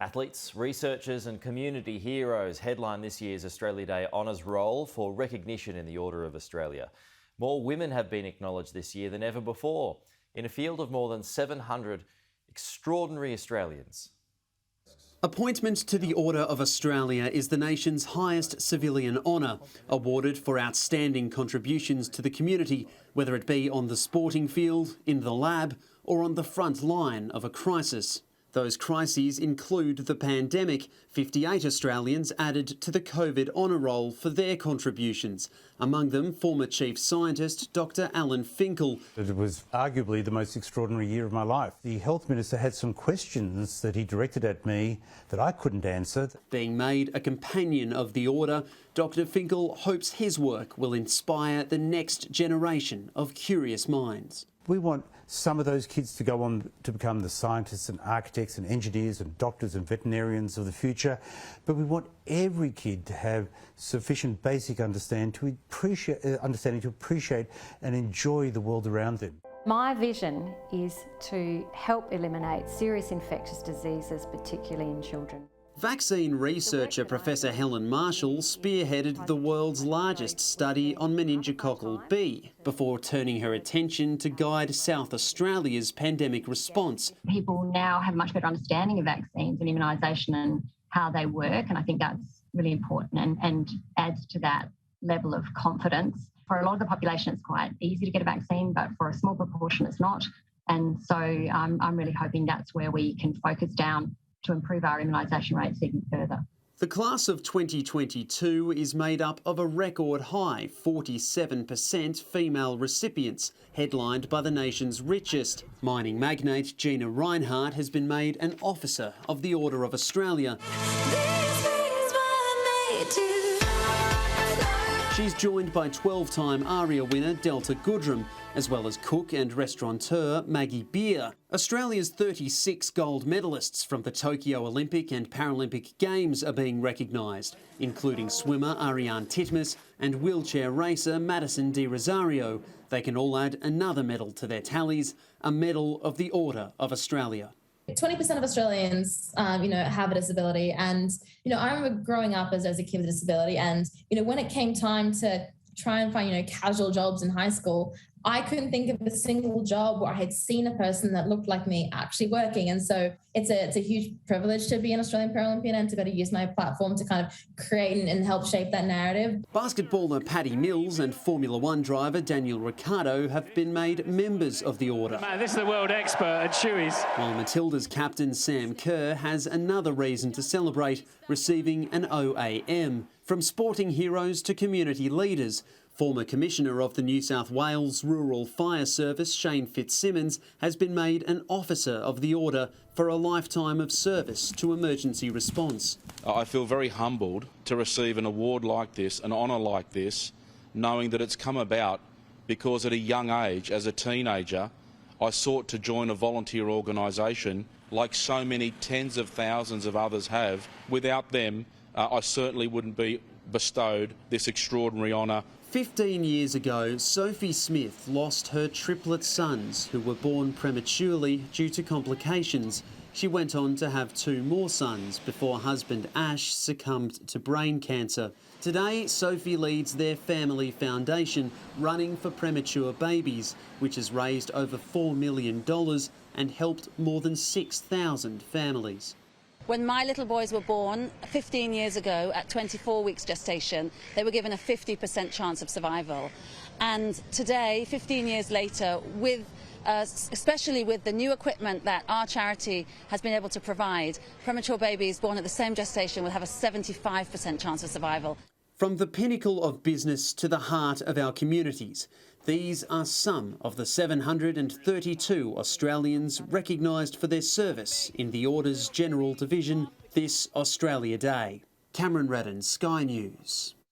Athletes, researchers and community heroes headline this year's Australia Day Honours Roll for recognition in the Order of Australia. More women have been acknowledged this year than ever before, in a field of more than 700 extraordinary Australians. Appointment to the Order of Australia is the nation's highest civilian honour, awarded for outstanding contributions to the community, whether it be on the sporting field, in the lab or on the front line of a crisis. Those crises include the pandemic. 58 Australians added to the COVID honour roll for their contributions, among them former Chief Scientist Dr Alan Finkel. It was arguably the most extraordinary year of my life. The Health Minister had some questions that he directed at me that I couldn't answer. Being made a companion of the Order, Dr Finkel hopes his work will inspire the next generation of curious minds. We want some of those kids to go on to become the scientists and architects and engineers and doctors and veterinarians of the future, but we want every kid to have sufficient basic understanding to appreciate and enjoy the world around them. My vision is to help eliminate serious infectious diseases, particularly in children. Vaccine researcher Professor Helen Marshall spearheaded the world's largest study on meningococcal B before turning her attention to guide South Australia's pandemic response. People now have a much better understanding of vaccines and immunisation and how they work, and I think that's really important and adds to that level of confidence. For a lot of the population, it's quite easy to get a vaccine, but for a small proportion, it's not. And so I'm really hoping that's where we can focus down to improve our immunisation rates even further. The class of 2022 is made up of a record high 47% female recipients, headlined by the nation's richest. Mining magnate Gina Rinehart has been made an Officer of the Order of Australia. She's joined by 12-time ARIA winner Delta Goodrem, as well as cook and restaurateur Maggie Beer. Australia's 36 gold medalists from the Tokyo Olympic and Paralympic Games are being recognised, including swimmer Ariane Titmus and wheelchair racer Madison De Rosario. They can all add another medal to their tallies, a Medal of the Order of Australia. 20% of Australians, have a disability. And, I remember growing up as a kid with a disability. And, when it came time to try and find, casual jobs in high school, I couldn't think of a single job where I had seen a person that looked like me actually working. And so it's a huge privilege to be an Australian Paralympian and to be able to use my platform to kind of create and help shape that narrative. Basketballer Paddy Mills and Formula One driver Daniel Ricciardo have been made members of the Order. Man, this is the world expert at shoeies. While Matilda's captain Sam Kerr has another reason to celebrate, receiving an OAM. From sporting heroes to community leaders, former Commissioner of the New South Wales Rural Fire Service Shane Fitzsimmons has been made an Officer of the Order for a lifetime of service to emergency response. I feel very humbled to receive an award like this, an honour like this, knowing that it's come about because at a young age, as a teenager, I sought to join a volunteer organisation like so many tens of thousands of others have. Without them, I certainly wouldn't be bestowed this extraordinary honour. 15 years ago, Sophie Smith lost her triplet sons who were born prematurely due to complications. She went on to have 2 more sons before husband Ash succumbed to brain cancer. Today, Sophie leads their family foundation, Running for Premature Babies, which has raised over $4 million and helped more than 6,000 families. When my little boys were born 15 years ago at 24 weeks gestation, they were given a 50% chance of survival. And today, 15 years later, especially with the new equipment that our charity has been able to provide, premature babies born at the same gestation will have a 75% chance of survival. From the pinnacle of business to the heart of our communities, these are some of the 732 Australians recognised for their service in the Order's General Division this Australia Day. Cameron Redden, Sky News.